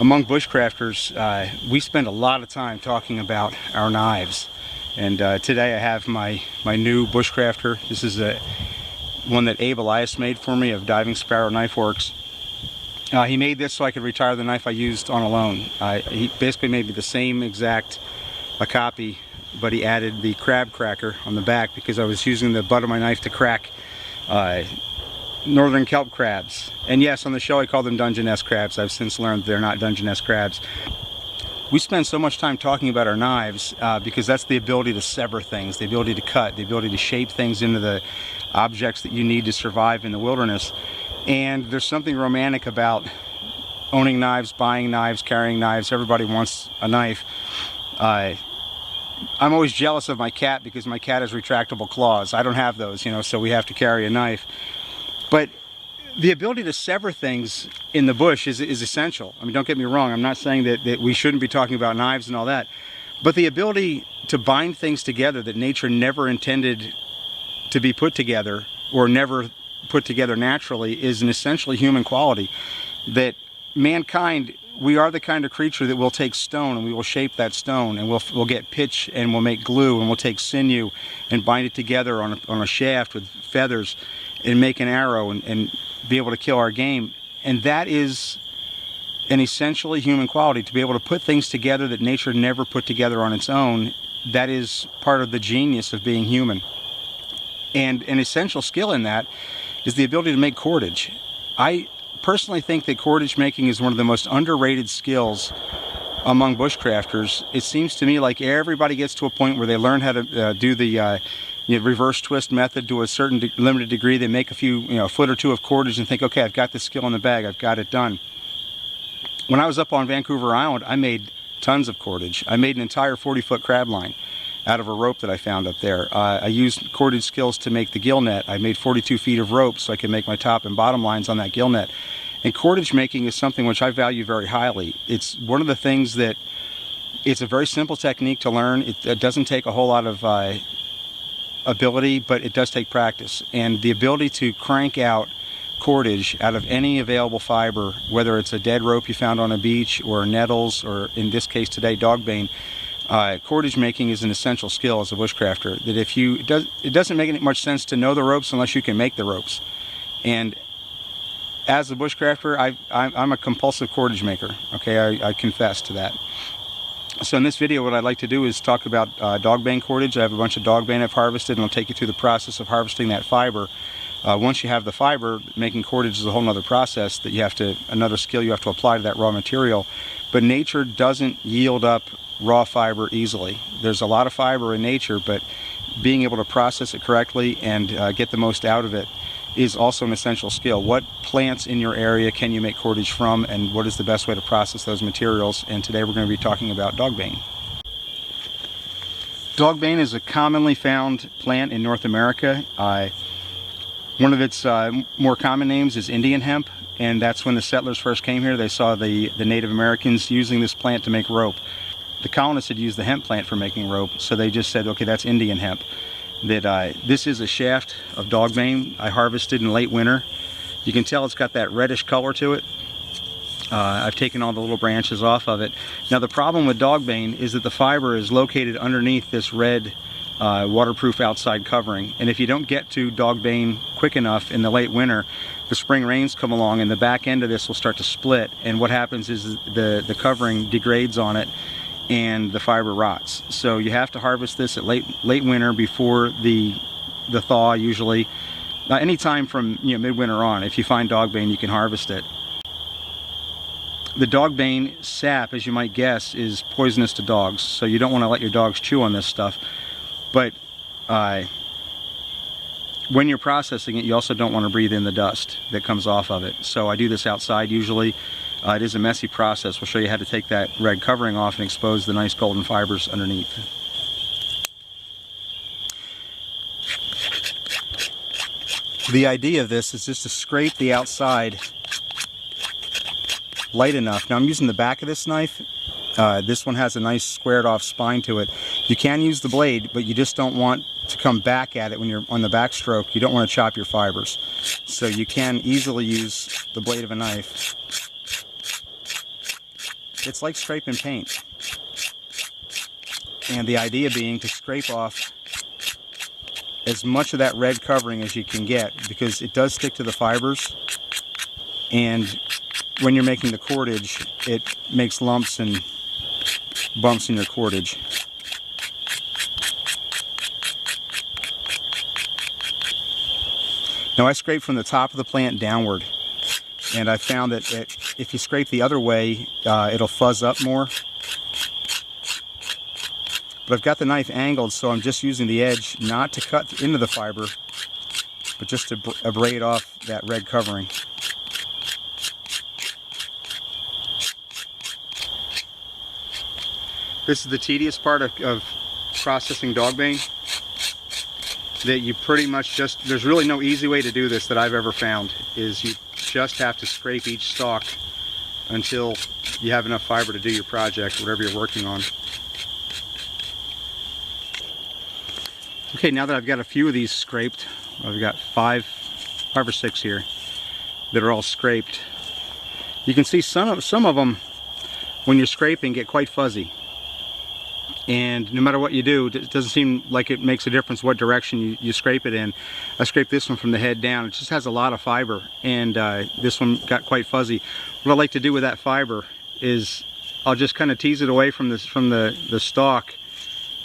Among bushcrafters, we spend a lot of time talking about our knives. And today I have my new bushcrafter. This is one that Abe Elias made for me of Diving Sparrow Knife Works. He made this so I could retire the knife I used on a loan. He basically made me the same exact copy, but he added the crab cracker on the back because I was using the butt of my knife to crack northern kelp crabs. And yes, on the show I call them Dungeness crabs. I've since learned they're not Dungeness crabs. We spend so much time talking about our knives because that's the ability to sever things, the ability to cut, the ability to shape things into the objects that you need to survive in the wilderness. And there's something romantic about owning knives, buying knives, carrying knives. Everybody wants a knife. I'm always jealous of my cat because my cat has retractable claws. I don't have those, so we have to carry a knife. But the ability to sever things in the bush is essential. I mean, don't get me wrong. I'm not saying that we shouldn't be talking about knives and all that. But the ability to bind things together that nature never intended to be put together or never put together naturally is an essentially human quality. That mankind, we are the kind of creature that will take stone and we will shape that stone, and we'll get pitch and we'll make glue, and we'll take sinew and bind it together on a shaft with feathers and make an arrow and be able to kill our game. And that is an essentially human quality, to be able to put things together that nature never put together on its own. That is part of the genius of being human. And an essential skill in that is the ability to make cordage. I personally think that cordage making is one of the most underrated skills among bushcrafters. It seems to me like everybody gets to a point where they learn how to do the reverse twist method to a certain limited degree. They make a few, a foot or two of cordage and think, okay, I've got this skill in the bag, I've got it done. When I was up on Vancouver Island, I made tons of cordage. I made an entire 40-foot crab line out of a rope that I found up there. I used cordage skills to make the gill net. I made 42 feet of rope so I could make my top and bottom lines on that gill net. And cordage making is something which I value very highly. It's one of the things that, it's a very simple technique to learn. It doesn't take a whole lot of ability, but it does take practice. And the ability to crank out cordage out of any available fiber, whether it's a dead rope you found on a beach or nettles, or in this case today, dogbane, cordage making is an essential skill as a bushcrafter. That it doesn't make any much sense to know the ropes unless you can make the ropes. And as a bushcrafter, I'm a compulsive cordage maker. Okay, I confess to that. So in this video, what I'd like to do is talk about dogbane cordage. I have a bunch of dogbane I've harvested, and I'll take you through the process of harvesting that fiber. Once you have the fiber, making cordage is a whole other process that another skill you have to apply to that raw material. But nature doesn't yield up raw fiber easily. There's a lot of fiber in nature, but being able to process it correctly and get the most out of it is also an essential skill. What plants in your area can you make cordage from, and what is the best way to process those materials? And today we're going to be talking about dogbane. Dogbane is a commonly found plant in North America. One of its more common names is Indian hemp, and that's when the settlers first came here. They saw the Native Americans using this plant to make rope. The colonists had used the hemp plant for making rope, so they just said, okay, that's Indian hemp. This is a shaft of dogbane I harvested in late winter. You can tell it's got that reddish color to it. I've taken all the little branches off of it. Now the problem with dogbane is that the fiber is located underneath this red waterproof outside covering, and if you don't get to dogbane quick enough in the late winter, the spring rains come along and the back end of this will start to split, and what happens is the covering degrades on it and the fiber rots. So you have to harvest this at late winter before the thaw usually. Anytime from midwinter on, if you find dogbane, you can harvest it. The dogbane sap, as you might guess, is poisonous to dogs, so you don't want to let your dogs chew on this stuff. But when you're processing it, you also don't want to breathe in the dust that comes off of it. So I do this outside usually. It is a messy process. We'll show you how to take that red covering off and expose the nice golden fibers underneath. The idea of this is just to scrape the outside light enough. Now I'm using the back of this knife. This one has a nice squared off spine to it. You can use the blade, but you just don't want to come back at it when you're on the backstroke. You don't want to chop your fibers. So you can easily use the blade of a knife it's like scraping paint. And the idea being to scrape off as much of that red covering as you can get, because it does stick to the fibers, and when you're making the cordage, it makes lumps and bumps in your cordage. Now I scrape from the top of the plant downward, and I found that if you scrape the other way, it'll fuzz up more. But I've got the knife angled, so I'm just using the edge not to cut into the fiber, but just to abrade off that red covering. This is the tedious part of processing dogbane, that you pretty much just, there's really no easy way to do this that I've ever found, is you just have to scrape each stalk until you have enough fiber to do your project, whatever you're working on. Okay, now that I've got a few of these scraped, I've got five or six here that are all scraped. You can see some of them, when you're scraping, get quite fuzzy. And no matter what you do, it doesn't seem like it makes a difference what direction you scrape it in. I scraped this one from the head down. It just has a lot of fiber, and this one got quite fuzzy. What I like to do with that fiber is I'll just kind of tease it away from the stalk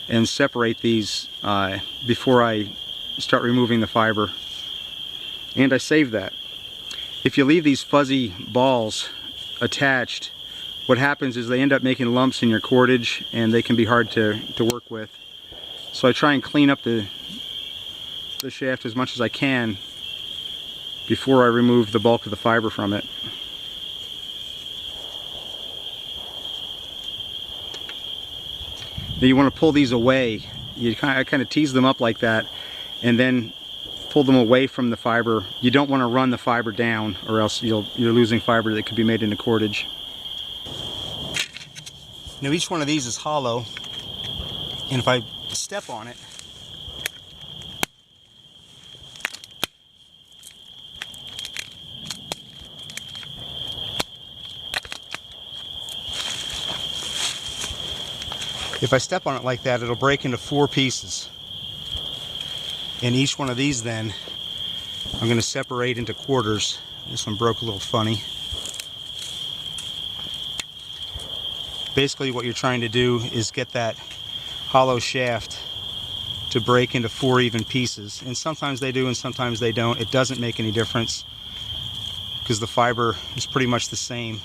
and separate these before I start removing the fiber. And I save that. If you leave these fuzzy balls attached, what happens is they end up making lumps in your cordage, and they can be hard to work with. So I try and clean up the shaft as much as I can before I remove the bulk of the fiber from it. Now you want to pull these away. I kind of tease them up like that, and then pull them away from the fiber. You don't want to run the fiber down, or else you're losing fiber that could be made into cordage. Now each one of these is hollow, and if I step on it, like that, it'll break into 4 pieces. And each one of these then, I'm going to separate into quarters. This one broke a little funny. Basically what you're trying to do is get that hollow shaft to break into 4 even pieces. And sometimes they do and sometimes they don't. It doesn't make any difference because the fiber is pretty much the same.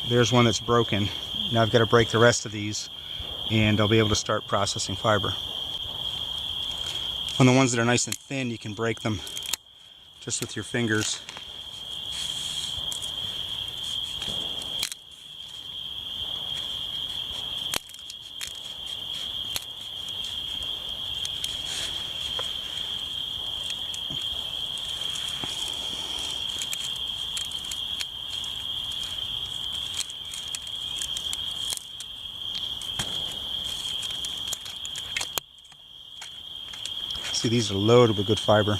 There's one that's broken. Now I've got to break the rest of these, and I'll be able to start processing fiber. On the ones that are nice and thin, you can break them just with your fingers. See, these are loaded with good fiber.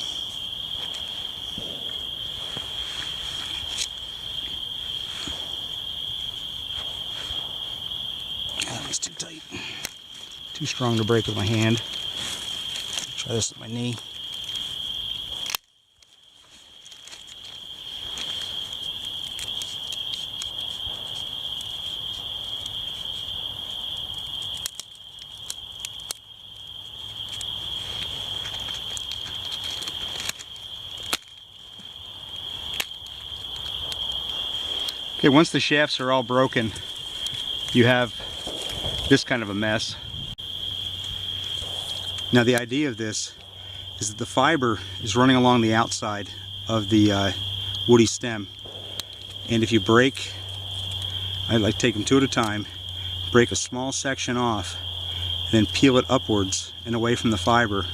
That was too tight. Too strong to break with my hand. Try this with my knee. Okay, once the shafts are all broken, you have this kind of a mess. Now the idea of this is that the fiber is running along the outside of the woody stem, and if you break, I like to take them 2 at a time, break a small section off, and then peel it upwards and away from the fiber.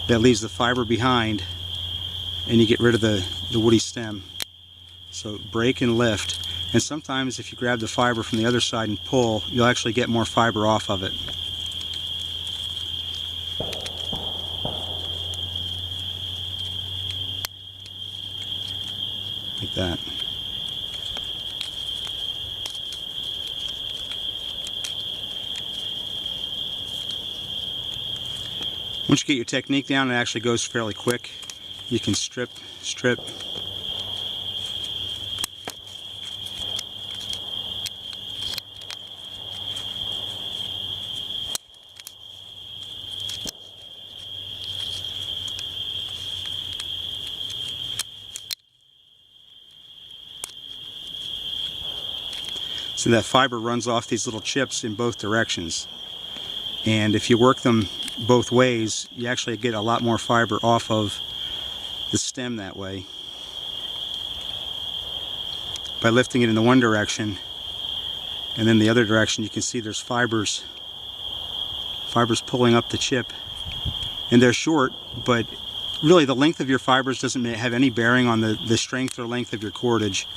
That leaves the fiber behind, and you get rid of the woody stem. So break and lift, and sometimes if you grab the fiber from the other side and pull, you'll actually get more fiber off of it. Like that. Once you get your technique down, it actually goes fairly quick. You can strip. So that fiber runs off these little chips in both directions. And if you work them both ways, you actually get a lot more fiber off of the stem that way. By lifting it in the one direction and then the other direction, you can see there's fibers pulling up the chip. And they're short, but really the length of your fibers doesn't have any bearing on the strength or length of your cordage,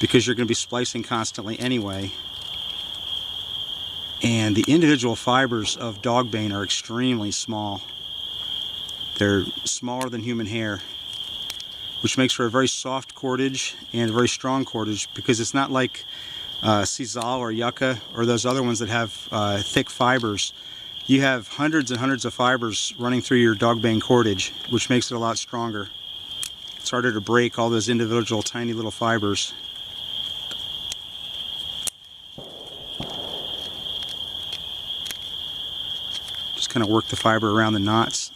because you're going to be splicing constantly anyway. And the individual fibers of dogbane are extremely small. They're smaller than human hair, which makes for a very soft cordage and a very strong cordage, because it's not like sisal or yucca or those other ones that have thick fibers. You have hundreds and hundreds of fibers running through your dogbane cordage, which makes it a lot stronger. It's harder to break all those individual tiny little fibers. Just kind of work the fiber around the knots.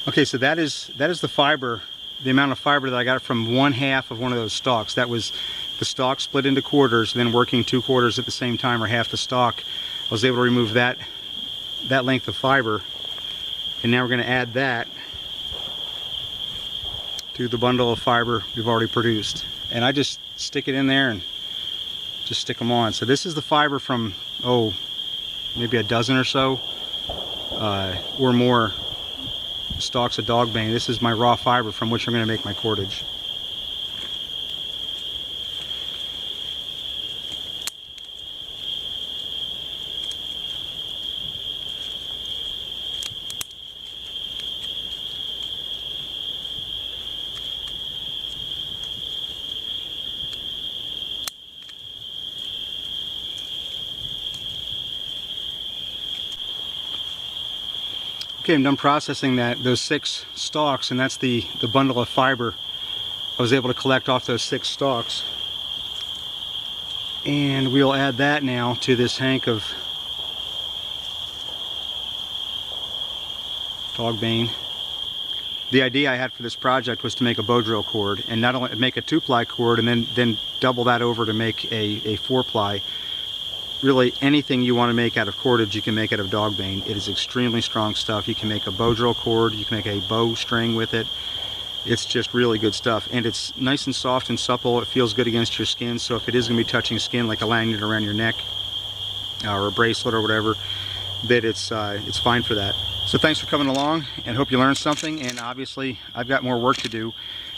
Okay, so that is the fiber, the amount of fiber that I got from one half of one of those stalks. That was the stalk split into quarters, then working 2 quarters at the same time, or half the stalk. I was able to remove that length of fiber, and now we're going to add that to the bundle of fiber we've already produced. And I just stick it in there and just stick them on. So this is the fiber from, maybe a dozen or so, or more stalks of dogbane. This is my raw fiber from which I'm going to make my cordage. Okay, I'm done processing those 6 stalks, and that's the bundle of fiber I was able to collect off those 6 stalks. And we'll add that now to this hank of dogbane. The idea I had for this project was to make a bow drill cord, and not only make a 2-ply cord and then double that over to make a 4-ply. Really, anything you want to make out of cordage, you can make out of dogbane. It is extremely strong stuff. You can make a bow drill cord, you can make a bow string with it. It's just really good stuff, and it's nice and soft and supple. It feels good against your skin, so if it is going to be touching skin, like a lanyard around your neck or a bracelet or whatever, that it's fine for that. So thanks for coming along, and hope you learned something. And obviously I've got more work to do.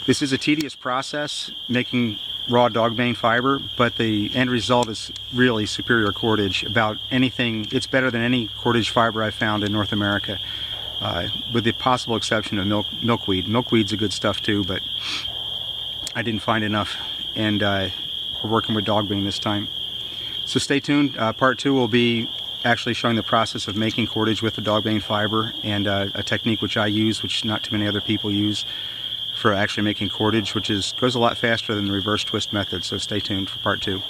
This is a tedious process, making raw dogbane fiber, but the end result is really superior cordage. About anything, it's better than any cordage fiber I've found in North America, with the possible exception of milkweed. Milkweed's a good stuff too, but I didn't find enough, and we're working with dogbane this time. So stay tuned. Part 2 will be actually showing the process of making cordage with the dogbane fiber, and a technique which I use, which not too many other people use, for actually making cordage, which goes a lot faster than the reverse twist method. So stay tuned for part 2.